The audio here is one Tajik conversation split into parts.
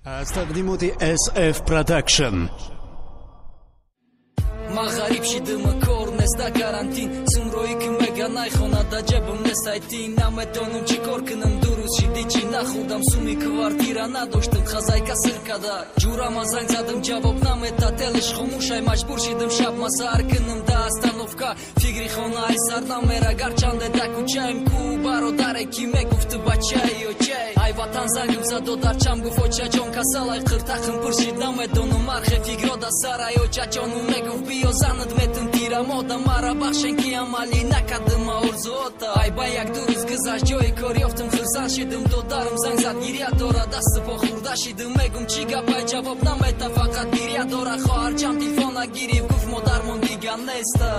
استخدموا SF Production. مغارب شدم کار نستا کارانتین سمروی که مگانای خونه دا جبم نستایتی نمیدونم چی کار کنم درست شدی چی نخودم سومی کوارتیرا نداشتم خزایکا سرکادا جورام زنگ زدم جواب نمیداد دلش خاموشای مجبور شدم شب مسار کنم دا استانوفکا فکری خونه ای سردم میرا گرچنده دا کوچایم کو برادر کی میگفت بچه اوکی ای وطن زنگم زد در چم گفت اوچا جون کسالای قرتاخم پرسید نمیدونم مرخ فکر دا سرای اوچا جونو میگفت بیا زند метн тира мода мара бахшен ки амали накадым орзуота ай ба як ду рӯз гузашт ҷои кор ёфтам хурсанд шидам додарам занг зад гиря дора дасти по хурда шидам мегум чӣ гапай ҷавоб намета фақат гиря дора хоҳарчам телефона гириф гуфт модармон дигар неста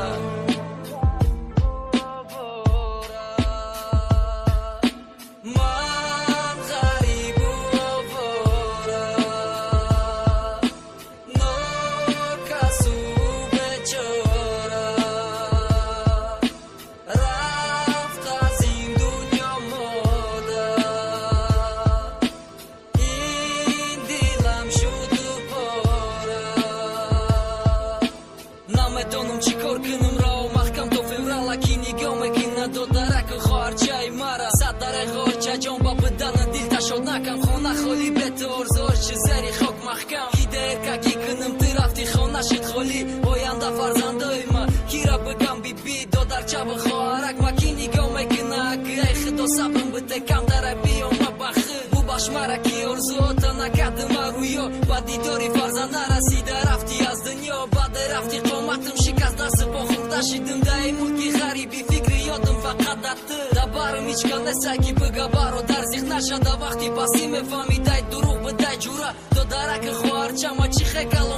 نمیدونم چی کار کنم راو محکم تو فورال اکی نگاه میکنه دو درک خارچه مرا صد در خارچه جان با بدن دیل تشاد نکم خانه خالی بیت ارزاش زری خاک محکم کی در که کنم ترفتی خانه شد خالی باینده فرزنده ما کی را بگم بی بی دو در چه بخوارک ما کی نگاه میکنه که ای خدا صبرم بده کم در بیام بخیر بو باش مرا کی ارزاتا نکدم رویا با دیداری فرزنده رسیده رفتی از دنیا بعد رفتی قامتم شکست دست با خورده شدم دای ملکی غریبی فکری یادم فقط دته دبارم هیچ کن نسکی بگا برادر زیخ نشده وقتی پسی میفهمی دای دروغ بدای جورا تو درک خواهر چما چی خیکل